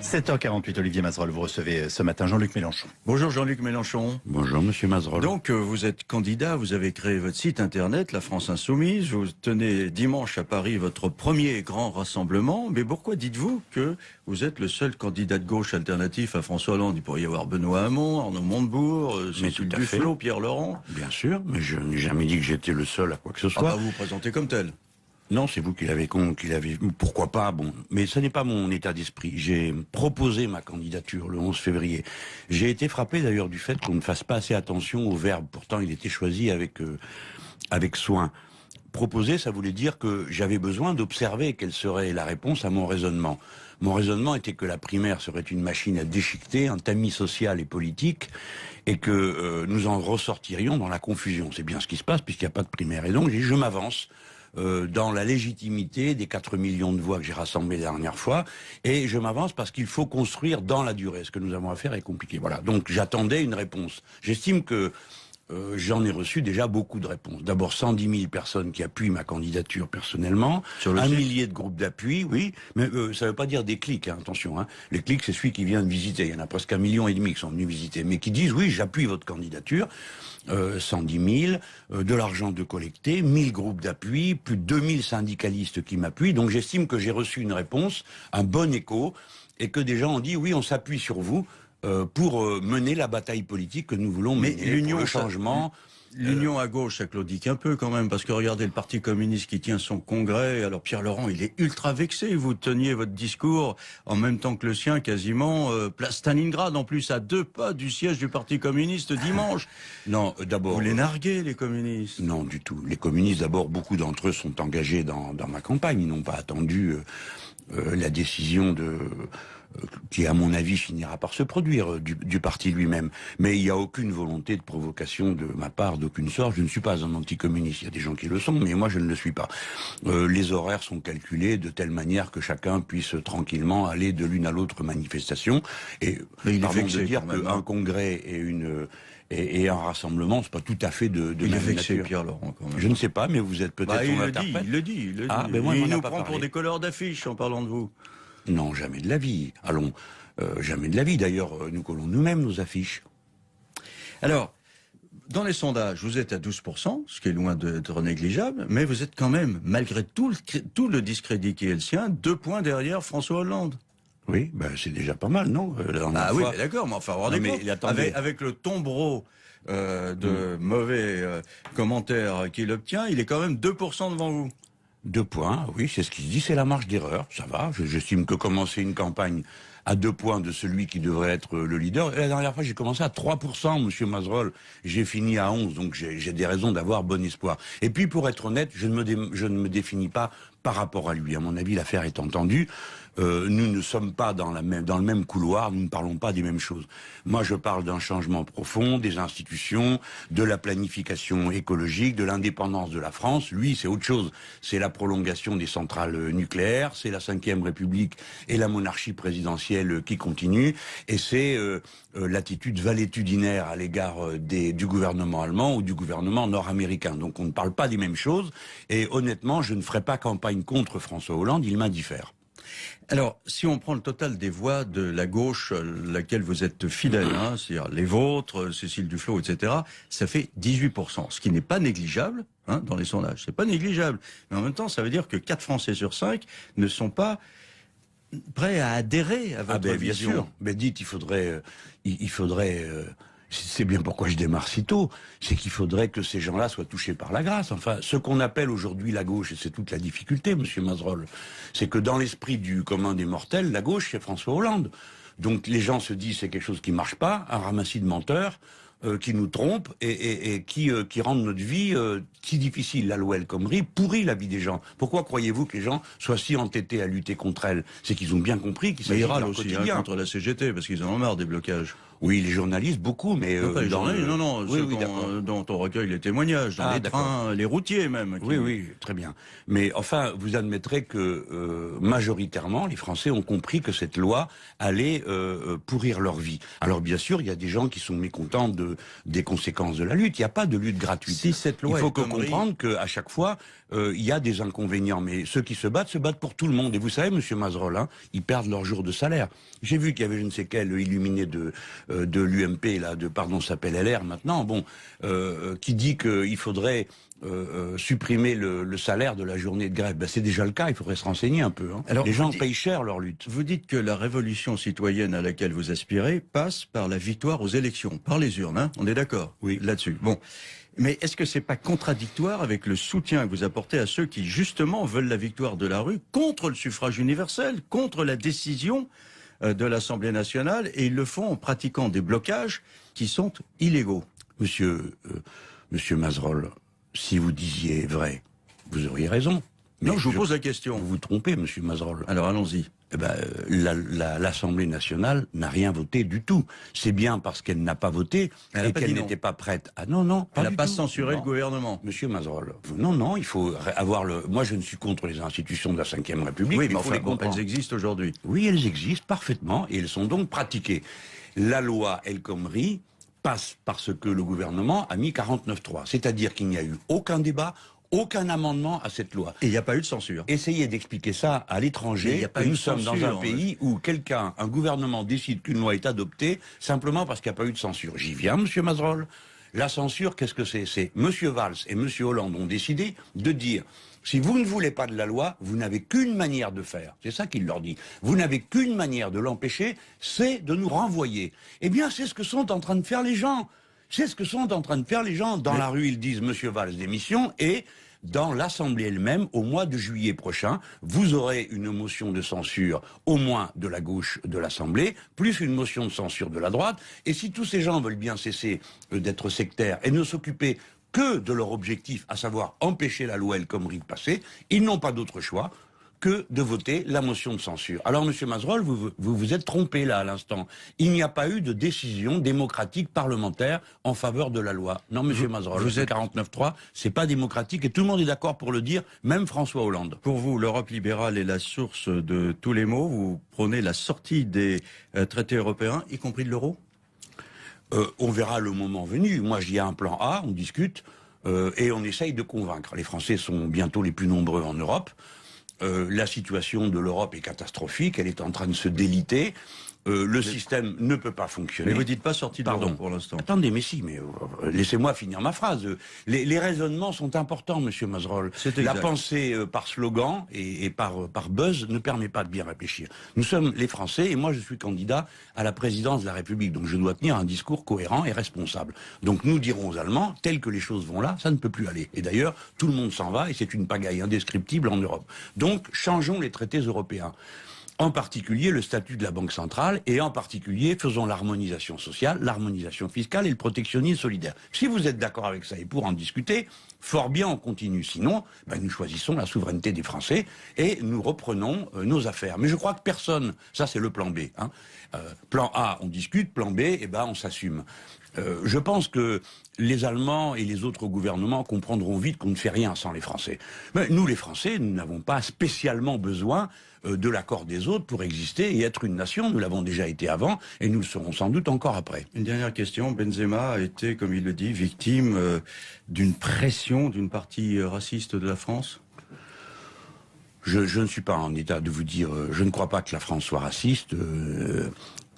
7h48, Olivier Mazerolle, vous recevez ce matin Jean-Luc Mélenchon. Bonjour Jean-Luc Mélenchon. Bonjour Monsieur Mazerolle. Donc vous êtes candidat, vous avez créé votre site internet, La France Insoumise, vous tenez dimanche à Paris votre premier grand rassemblement, mais pourquoi dites-vous que vous êtes le seul candidat de gauche alternatif à François Hollande? Il pourrait y avoir Benoît Hamon, Arnaud Montebourg, Cécile Duflot, Pierre Laurent. Bien sûr, mais je n'ai jamais dit que j'étais le seul à quoi que ce soit. Vous vous présentez comme tel. Non, c'est vous qui l'avez pourquoi pas, bon. Mais ce n'est pas mon état d'esprit. J'ai proposé ma candidature le 11 février. J'ai été frappé d'ailleurs du fait qu'on ne fasse pas assez attention au verbe. Pourtant, il était choisi avec soin. Proposer, ça voulait dire que j'avais besoin d'observer quelle serait la réponse à mon raisonnement. Mon raisonnement était que la primaire serait une machine à déchiqueter, un tamis social et politique, et que nous en ressortirions dans la confusion. C'est bien ce qui se passe puisqu'il n'y a pas de primaire. Et donc, je m'avance dans la légitimité des 4 millions de voix que j'ai rassemblées la dernière fois, et je m'avance parce qu'il faut construire dans la durée. Ce que nous avons à faire est compliqué. Voilà. Donc j'attendais une réponse. J'estime que j'en ai reçu déjà beaucoup de réponses. D'abord 110 000 personnes qui appuient ma candidature personnellement, un millier de groupes d'appui, oui, mais ça ne veut pas dire des clics, hein, attention. Hein. Les clics, c'est celui qui vient de visiter. Il y en a presque 1,5 million qui sont venus visiter, mais qui disent oui, j'appuie votre candidature. 110 000, de l'argent de collecté, 1000 groupes d'appui, plus de 2000 syndicalistes qui m'appuient. Donc j'estime que j'ai reçu une réponse, un bon écho, et que des gens ont dit oui, on s'appuie sur vous pour mener la bataille politique que nous voulons mener, pour le changement. L'union à gauche, ça claudique un peu quand même, parce que regardez le Parti communiste qui tient son congrès, alors Pierre Laurent, il est ultra vexé, vous teniez votre discours en même temps que le sien, quasiment, place Stalingrad, en plus à 2 pas du siège du Parti communiste dimanche. Non, d'abord... Vous les narguez, les communistes? Non, du tout. Les communistes, d'abord, beaucoup d'entre eux sont engagés dans ma campagne, ils n'ont pas attendu la décision qui, à mon avis, finira par se produire du parti lui-même. Mais il n'y a aucune volonté de provocation de ma part, d'aucune sorte. Je ne suis pas un anticommuniste. Il y a des gens qui le sont, mais moi, je ne le suis pas. Les horaires sont calculés de telle manière que chacun puisse tranquillement aller de l'une à l'autre manifestation. Et pardon de dire qu'un congrès et un rassemblement, c'est pas tout à fait de il la est même vexé, nature. Pierre Laurent, quand même. Je ne sais pas, mais vous êtes peut-être son interprète. Il le dit. Ah, ben moi, il on nous a pas prend parlé. pour des colleurs d'affiches en parlant de vous. Non, jamais de la vie. Allons, jamais de la vie. D'ailleurs, nous collons nous-mêmes nos affiches. Alors, dans les sondages, vous êtes à 12%, ce qui est loin d'être négligeable, mais vous êtes quand même, malgré tout le discrédit qui est le sien, 2 points derrière François Hollande. Oui, ben c'est déjà pas mal, non? Oui, mais d'accord, mais enfin, vous rendez compte, avec le tombereau de mauvais commentaires qu'il obtient, il est quand même 2% devant vous. 2 points, oui, c'est ce qui se dit, c'est la marge d'erreur, ça va. J'estime que commencer une campagne à 2 points de celui qui devrait être le leader. Et la dernière fois, j'ai commencé à 3%, Monsieur Mazerolle. J'ai fini à 11, donc j'ai des raisons d'avoir bon espoir. Et puis, pour être honnête, je ne me définis pas par rapport à lui. À mon avis, l'affaire est entendue. Nous ne sommes pas dans le même couloir, nous ne parlons pas des mêmes choses. Moi, je parle d'un changement profond des institutions, de la planification écologique, de l'indépendance de la France. Lui, c'est autre chose. C'est la prolongation des centrales nucléaires, c'est la 5e République et la monarchie présidentielle qui continue, et c'est l'attitude valétudinaire à l'égard du gouvernement allemand ou du gouvernement nord-américain. Donc on ne parle pas des mêmes choses, et honnêtement, je ne ferai pas campagne contre François Hollande, il m'indiffère. Alors, si on prend le total des voix de la gauche, laquelle vous êtes fidèle, hein, c'est-à-dire les vôtres, Cécile Duflot, etc., ça fait 18%, ce qui n'est pas négligeable hein, dans les sondages. C'est pas négligeable. Mais en même temps, ça veut dire que 4 Français sur 5 ne sont pas prêts à adhérer à votre vision. Bien sûr. Mais dites, il faudrait c'est bien pourquoi je démarre si tôt, c'est qu'il faudrait que ces gens-là soient touchés par la grâce. Enfin, ce qu'on appelle aujourd'hui la gauche, et c'est toute la difficulté, Monsieur Mazerolle, c'est que dans l'esprit du commun des mortels, la gauche, c'est François Hollande. Donc les gens se disent c'est quelque chose qui marche pas, un ramassis de menteurs, qui nous trompent et qui rendent notre vie si difficile. La loi El Khomri pourrit la vie des gens. Pourquoi croyez-vous que les gens soient si entêtés à lutter contre elle? C'est qu'ils ont bien compris qu'il s'agit de leur quotidien. Contre la CGT, parce qu'ils en ont marre des blocages. Oui, les journalistes, beaucoup, mais... Non, pas les journalistes, non, oui, ceux dont on recueille les témoignages, dans les trains, les routiers même. Oui, oui, très bien. Mais enfin, vous admettrez que majoritairement, les Français ont compris que cette loi allait pourrir leur vie. Alors bien sûr, il y a des gens qui sont mécontents des conséquences de la lutte. Il n'y a pas de lutte gratuite. Si cette loi il faut comprendre qu'à chaque fois, il y a des inconvénients. Mais ceux qui se battent pour tout le monde. Et vous savez, Monsieur Mazerolle, hein, ils perdent leur jour de salaire. J'ai vu qu'il y avait je ne sais quel illuminé de l'UMP, là, pardon, s'appelle LR maintenant, bon, qui dit qu'il faudrait supprimer le salaire de la journée de grève. Ben, c'est déjà le cas, il faudrait se renseigner un peu. Hein. Alors, les gens payent cher leur lutte. Vous dites que la révolution citoyenne à laquelle vous aspirez passe par la victoire aux élections, par les urnes, hein, on est d'accord là-dessus. Bon. Mais est-ce que c'est pas contradictoire avec le soutien que vous apportez à ceux qui, justement, veulent la victoire de la rue contre le suffrage universel, contre la décision de l'Assemblée nationale, et ils le font en pratiquant des blocages qui sont illégaux? Monsieur Mazerolle, si vous disiez vrai, vous auriez raison. Mais non, je vous pose la question. Vous vous trompez, Monsieur Mazerolle. Alors allons-y. Eh ben, l'Assemblée nationale n'a rien voté du tout. C'est bien parce qu'elle n'a pas voté et qu'elle n'était pas prête. Ah non, non, pas elle n'a pas tout. censuré le gouvernement. Monsieur Mazerolle, non, il faut avoir le... Moi, je ne suis contre les institutions de la Ve République. Oui, mais il faut les comprendre. Elles existent aujourd'hui. Oui, elles existent parfaitement et elles sont donc pratiquées. La loi El Khomri passe parce que le gouvernement a mis 49.3. C'est-à-dire qu'il n'y a eu aucun débat, aucun amendement à cette loi. Et il n'y a pas eu de censure. Essayez d'expliquer ça à l'étranger. Nous sommes dans un pays où un gouvernement décide qu'une loi est adoptée simplement parce qu'il n'y a pas eu de censure. J'y viens, Monsieur Mazerolle. La censure, qu'est-ce que c'est? C'est Monsieur Valls et Monsieur Hollande ont décidé de dire: si vous ne voulez pas de la loi, vous n'avez qu'une manière de faire. C'est ça qu'il leur dit. Vous n'avez qu'une manière de l'empêcher, c'est de nous renvoyer. Eh bien, c'est ce que sont en train de faire les gens. C'est ce que sont en train de faire les gens. Dans la rue, ils disent Monsieur Valls démission, et dans l'Assemblée elle-même, au mois de juillet prochain, vous aurez une motion de censure, au moins de la gauche de l'Assemblée, plus une motion de censure de la droite. Et si tous ces gens veulent bien cesser d'être sectaires et ne s'occuper que de leur objectif, à savoir empêcher la loi El Khomri de passer, ils n'ont pas d'autre choix que de voter la motion de censure. Alors, Monsieur Mazerolle, vous vous êtes trompé là à l'instant. Il n'y a pas eu de décision démocratique parlementaire en faveur de la loi. Non, Monsieur Mazerolle, vous êtes 49.3, c'est pas démocratique et tout le monde est d'accord pour le dire, même François Hollande. Pour vous, l'Europe libérale est la source de tous les maux. Vous prônez la sortie des traités européens, y compris de l'euro? On verra le moment venu. Moi, il y a un plan A, on discute et on essaye de convaincre. Les Français sont bientôt les plus nombreux en Europe. La situation de l'Europe est catastrophique, elle est en train de se déliter. Le système ne peut pas fonctionner. Mais vous dites pas sortie de l'euro pour l'instant. Attendez, mais si, mais laissez-moi finir ma phrase. Les raisonnements sont importants, Monsieur Mazerolle. La pensée par slogan et par buzz ne permet pas de bien réfléchir. Nous sommes les Français, et moi je suis candidat à la présidence de la République, donc je dois tenir un discours cohérent et responsable. Donc nous dirons aux Allemands, telles que les choses vont là, ça ne peut plus aller. Et d'ailleurs, tout le monde s'en va, et c'est une pagaille indescriptible en Europe. Donc, changeons les traités européens. En particulier le statut de la Banque centrale, et en particulier faisons l'harmonisation sociale, l'harmonisation fiscale et le protectionnisme solidaire. Si vous êtes d'accord avec ça et pour en discuter, fort bien, on continue. Sinon, nous choisissons la souveraineté des Français et nous reprenons nos affaires. Mais je crois que personne, ça c'est le plan B. Hein. Plan A, on discute, plan B, on s'assume. Je pense que les Allemands et les autres gouvernements comprendront vite qu'on ne fait rien sans les Français. Mais nous, les Français, nous n'avons pas spécialement besoin de l'accord des autres pour exister et être une nation. Nous l'avons déjà été avant et nous le serons sans doute encore après. Une dernière question. Benzema a été, comme il le dit, victime d'une pression d'une partie raciste de la France? Je ne suis pas en état de vous dire... je ne crois pas que la France soit raciste.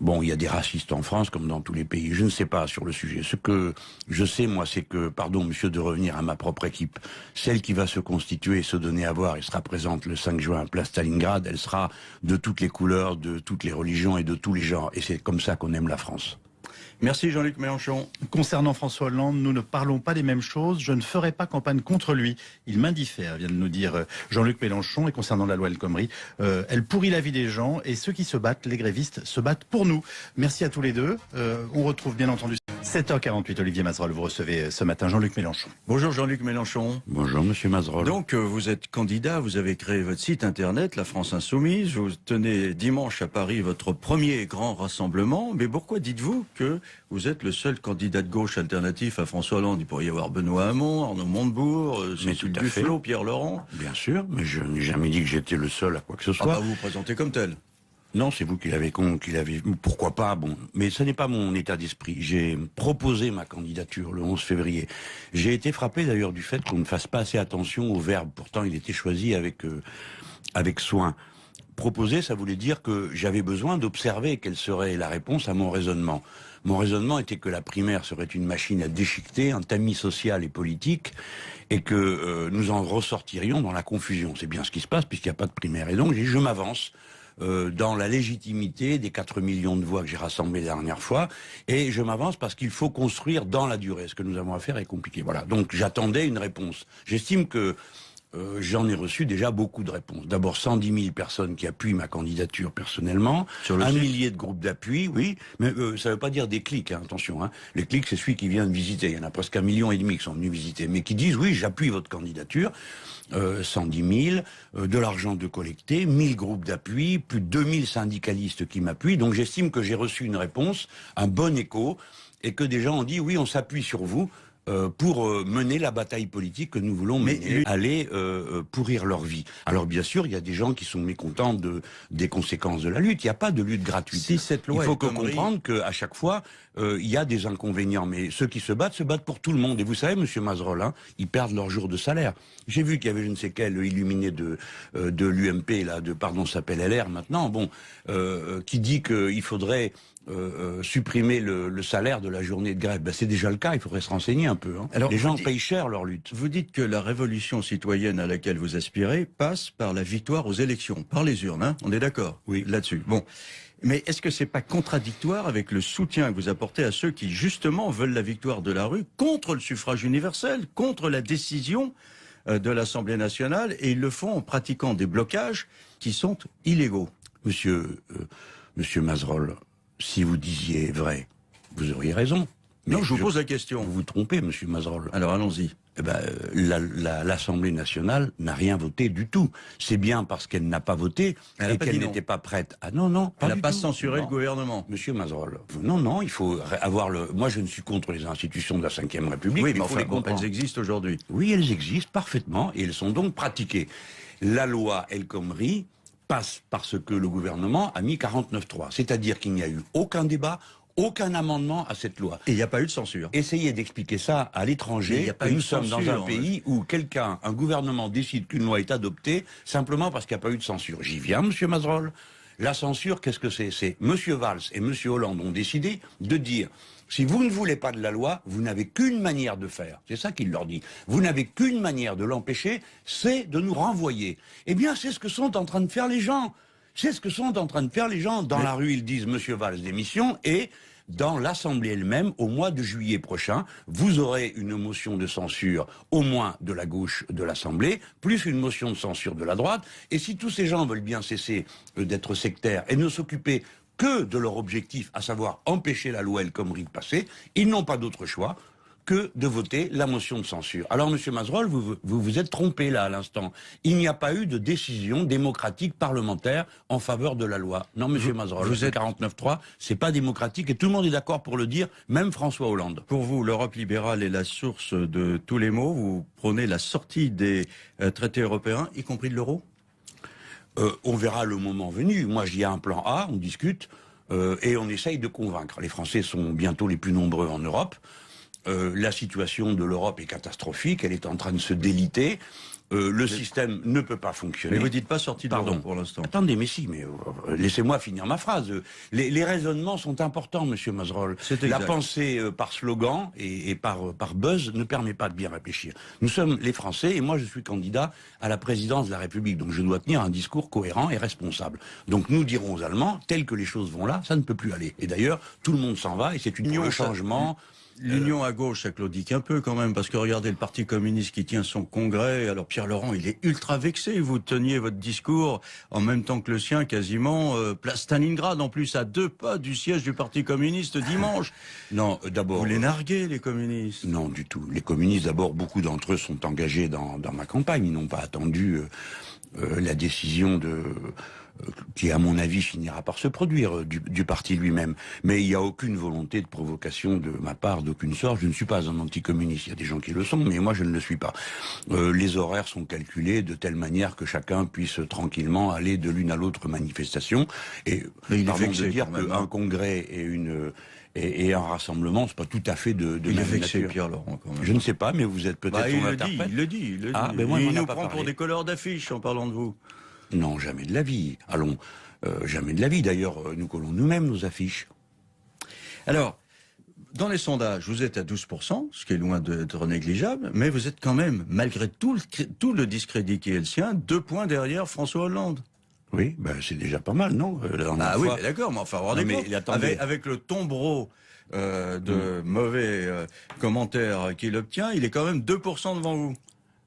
Bon, il y a des racistes en France, comme dans tous les pays. Je ne sais pas sur le sujet. Ce que je sais, moi, c'est que, pardon, monsieur, de revenir à ma propre équipe, celle qui va se constituer et se donner à voir et sera présente le 5 juin à Place Stalingrad, elle sera de toutes les couleurs, de toutes les religions et de tous les genres. Et c'est comme ça qu'on aime la France. Merci Jean-Luc Mélenchon. Concernant François Hollande, nous ne parlons pas des mêmes choses. Je ne ferai pas campagne contre lui. Il m'indiffère, vient de nous dire Jean-Luc Mélenchon. Et concernant la loi El Khomri, elle pourrit la vie des gens. Et ceux qui se battent, les grévistes, se battent pour nous. Merci à tous les deux. On retrouve bien entendu... 7h48, Olivier Mazerolle, vous recevez ce matin Jean-Luc Mélenchon. Bonjour Jean-Luc Mélenchon. Bonjour Monsieur Mazerolle. Donc vous êtes candidat, vous avez créé votre site internet, La France Insoumise, vous tenez dimanche à Paris votre premier grand rassemblement, mais pourquoi dites-vous que vous êtes le seul candidat de gauche alternatif à François Hollande? Il pourrait y avoir Benoît Hamon, Arnaud Montebourg, Cécile Duflot, Pierre Laurent. Bien sûr, mais je n'ai jamais dit que j'étais le seul à quoi que ce soit. Vous vous présentez comme tel. Non, c'est vous qui l'avez pourquoi pas, bon. Mais ce n'est pas mon état d'esprit. J'ai proposé ma candidature le 11 février. J'ai été frappé d'ailleurs du fait qu'on ne fasse pas assez attention au verbe. Pourtant, il était choisi avec soin. Proposer, ça voulait dire que j'avais besoin d'observer quelle serait la réponse à mon raisonnement. Mon raisonnement était que la primaire serait une machine à déchiqueter, un tamis social et politique, et que nous en ressortirions dans la confusion. C'est bien ce qui se passe puisqu'il n'y a pas de primaire. Et donc, je m'avance dans la légitimité des 4 millions de voix que j'ai rassemblées la dernière fois, et je m'avance parce qu'il faut construire dans la durée. Ce que nous avons à faire est compliqué. Voilà. Donc j'attendais une réponse. J'estime que j'en ai reçu déjà beaucoup de réponses. D'abord 110 000 personnes qui appuient ma candidature personnellement, sur un millier de groupes d'appui, oui, mais ça ne veut pas dire des clics, hein, attention. Hein. Les clics, c'est celui qui vient de visiter. Il y en a presque 1,5 million qui sont venus visiter, mais qui disent oui, j'appuie votre candidature. 110 000, de l'argent de collecté, 1000 groupes d'appui, plus de 2000 syndicalistes qui m'appuient. Donc j'estime que j'ai reçu une réponse, un bon écho, et que des gens ont dit oui, on s'appuie sur vous. Pour mener la bataille politique que nous voulons mener, aller pourrir leur vie. Alors bien sûr, il y a des gens qui sont mécontents des conséquences de la lutte. Il n'y a pas de lutte gratuite. Si cette loi il faut comprendre qu'à chaque fois, il y a des inconvénients. Mais ceux qui se battent pour tout le monde. Et vous savez, Monsieur Mazerolle, hein, ils perdent leur jour de salaire. J'ai vu qu'il y avait je ne sais quel illuminé de l'UMP, là, pardon, ça s'appelle LR maintenant, bon, qui dit qu'il faudrait supprimer le salaire de la journée de grève. Ben, c'est déjà le cas, il faudrait se renseigner un peu. Hein. Alors, les gens payent cher leur lutte. Vous dites que la révolution citoyenne à laquelle vous aspirez passe par la victoire aux élections, par les urnes, hein, on est d'accord là-dessus. Bon. Mais est-ce que c'est pas contradictoire avec le soutien que vous apportez à ceux qui, justement, veulent la victoire de la rue contre le suffrage universel, contre la décision de l'Assemblée nationale, et ils le font en pratiquant des blocages qui sont illégaux? Monsieur Mazerolle, si vous disiez vrai, vous auriez raison. Mais non, je vous pose la question. Vous vous trompez, Monsieur Mazerolle. Alors allons-y. Eh ben, l'Assemblée nationale n'a rien voté du tout. C'est bien parce qu'elle n'a pas voté et qu'elle n'était pas prête. Ah non, elle n'a pas censuré le gouvernement. Monsieur Mazerolle, non, il faut avoir le... Moi, je ne suis contre les institutions de la Ve République. Oui, mais enfin, elles existent aujourd'hui. Oui, elles existent parfaitement et elles sont donc pratiquées. La loi El Khomri passe parce que le gouvernement a mis 49.3. C'est-à-dire qu'il n'y a eu aucun débat, aucun amendement à cette loi. Et il n'y a pas eu de censure. Essayez d'expliquer ça à l'étranger. Nous sommes dans un pays où un gouvernement décide qu'une loi est adoptée simplement parce qu'il n'y a pas eu de censure. J'y viens, Monsieur Mazerolle. La censure, qu'est-ce que c'est? C'est Monsieur Valls et Monsieur Hollande ont décidé de dire si vous ne voulez pas de la loi, vous n'avez qu'une manière de faire. C'est ça qu'il leur dit. Vous n'avez qu'une manière de l'empêcher, c'est de nous renvoyer. Eh bien, c'est ce que sont en train de faire les gens. C'est ce que sont en train de faire les gens. Dans la rue, ils disent Monsieur Valls démission, et dans l'Assemblée elle-même, au mois de juillet prochain, vous aurez une motion de censure au moins de la gauche de l'Assemblée, plus une motion de censure de la droite. Et si tous ces gens veulent bien cesser d'être sectaires et ne s'occuper que de leur objectif, à savoir empêcher la loi El Khomri de passer, ils n'ont pas d'autre choix que de voter la motion de censure. Alors, Monsieur Mazerolle, vous vous êtes trompé là à l'instant. Il n'y a pas eu de décision démocratique parlementaire en faveur de la loi. Non, Monsieur Mazerolle, vous êtes 49.3, c'est pas démocratique et tout le monde est d'accord pour le dire, même François Hollande. Pour vous, l'Europe libérale est la source de tous les maux. Vous prônez la sortie des traités européens, y compris de l'euro? On verra le moment venu. Moi, j'y ai un plan A, on discute et on essaye de convaincre. Les Français sont bientôt les plus nombreux en Europe. La situation de l'Europe est catastrophique, elle est en train de se déliter. Le système ne peut pas fonctionner. Mais vous dites pas sortie de l'euro pour l'instant. Attendez, mais si, mais laissez-moi finir ma phrase. Les raisonnements sont importants, Monsieur Mazerolle. La pensée par slogan et par buzz ne permet pas de bien réfléchir. Nous sommes les Français et moi je suis candidat à la présidence de la République, donc je dois tenir un discours cohérent et responsable. Donc nous dirons aux Allemands, tel que les choses vont là, ça ne peut plus aller. Et d'ailleurs, tout le monde s'en va et c'est une pour le changement. L'union à gauche, ça claudique un peu quand même, parce que regardez le Parti communiste qui tient son congrès, alors Pierre Laurent, il est ultra vexé, vous teniez votre discours en même temps que le sien, quasiment, place Stalingrad, en plus à 2 pas du siège du Parti communiste dimanche. Non, d'abord... Vous les narguez, les communistes? Non, du tout. Les communistes, d'abord, beaucoup d'entre eux sont engagés dans ma campagne, ils n'ont pas attendu la décision qui, à mon avis, finira par se produire du parti lui-même. Mais il n'y a aucune volonté de provocation de ma part, d'aucune sorte. Je ne suis pas un anticommuniste. Il y a des gens qui le sont, mais moi, je ne le suis pas. Les horaires sont calculés de telle manière que chacun puisse tranquillement aller de l'une à l'autre manifestation. Et pardon de dire qu'un congrès et un rassemblement, c'est pas tout à fait de il même est vexé, nature. Pierre Laurent, quand même. Je ne sais pas, mais vous êtes peut-être son interprète. Il le dit. Ah, ben moi, il nous pas prend pour parlé. des colleurs d'affiches en parlant de vous. Non, jamais de la vie. Allons, jamais de la vie. D'ailleurs, nous collons nous-mêmes nos affiches. Alors, dans les sondages, vous êtes à 12%, ce qui est loin d'être négligeable, mais vous êtes quand même, malgré tout le discrédit qui est le sien, 2 points derrière François Hollande. Oui, ben c'est déjà pas mal, non? Oui, mais d'accord, mais enfin, vous vous rendez compte, avec le tombereau de mauvais commentaires qu'il obtient, il est quand même 2% devant vous.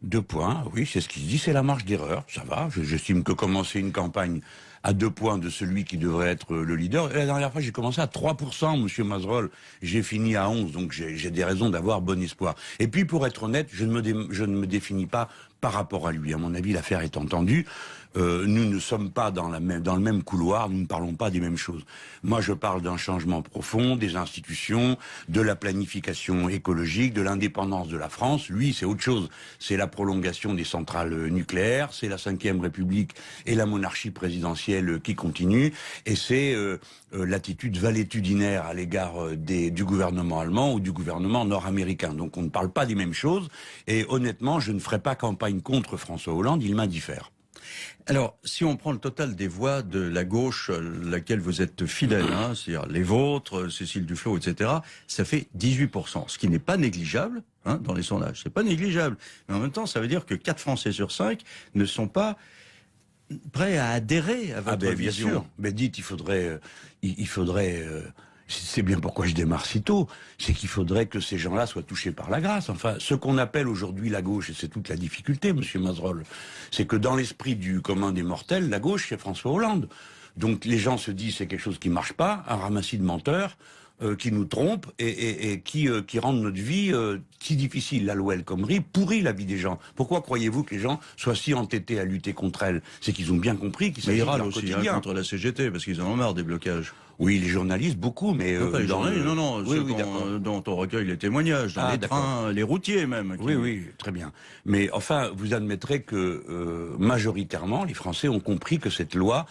2 points, oui, c'est ce qui se dit, c'est la marge d'erreur, ça va. J'estime que commencer une campagne à 2 points de celui qui devrait être le leader. La dernière fois, j'ai commencé à 3%, monsieur Mazerolle. J'ai fini à 11, donc j'ai des raisons d'avoir bon espoir. Et puis, pour être honnête, je ne me définis pas par rapport à lui. À mon avis, l'affaire est entendue. Nous ne sommes pas dans le même couloir, nous ne parlons pas des mêmes choses. Moi, je parle d'un changement profond des institutions, de la planification écologique, de l'indépendance de la France. Lui, c'est autre chose. C'est la prolongation des centrales nucléaires, c'est la Ve République et la monarchie présidentielle qui continue, et c'est l'attitude valétudinaire à l'égard du gouvernement allemand ou du gouvernement nord-américain. Donc on ne parle pas des mêmes choses, et honnêtement, je ne ferai pas campagne contre François Hollande, il m'indiffère. Alors, si on prend le total des voix de la gauche, laquelle vous êtes fidèle, c'est-à-dire les vôtres, Cécile Duflot, etc., ça fait 18%, ce qui n'est pas négligeable dans les sondages. C'est pas négligeable. Mais en même temps, ça veut dire que 4 Français sur 5 ne sont pas prêts à adhérer à votre vision. Bien sûr. Mais dites, il faudrait c'est bien pourquoi je démarre si tôt, c'est qu'il faudrait que ces gens-là soient touchés par la grâce. Enfin, ce qu'on appelle aujourd'hui la gauche, et c'est toute la difficulté, monsieur Mazerolle, c'est que dans l'esprit du commun des mortels, la gauche, c'est François Hollande. Donc les gens se disent c'est quelque chose qui marche pas, un ramassis de menteurs, qui nous trompent et qui rendent notre vie si difficile. La loi El Khomri pourrit la vie des gens. Pourquoi croyez-vous que les gens soient si entêtés à lutter contre elle? C'est qu'ils ont bien compris qu'il s'agit de leur quotidien. Contre la CGT, parce qu'ils en ont marre des blocages. Oui, les journalistes, beaucoup, mais... pas les journalistes, non, oui, ceux dont on recueille les témoignages, dans les trains, les routiers même. Oui, très bien. Mais enfin, vous admettrez que majoritairement, les Français ont compris que cette loi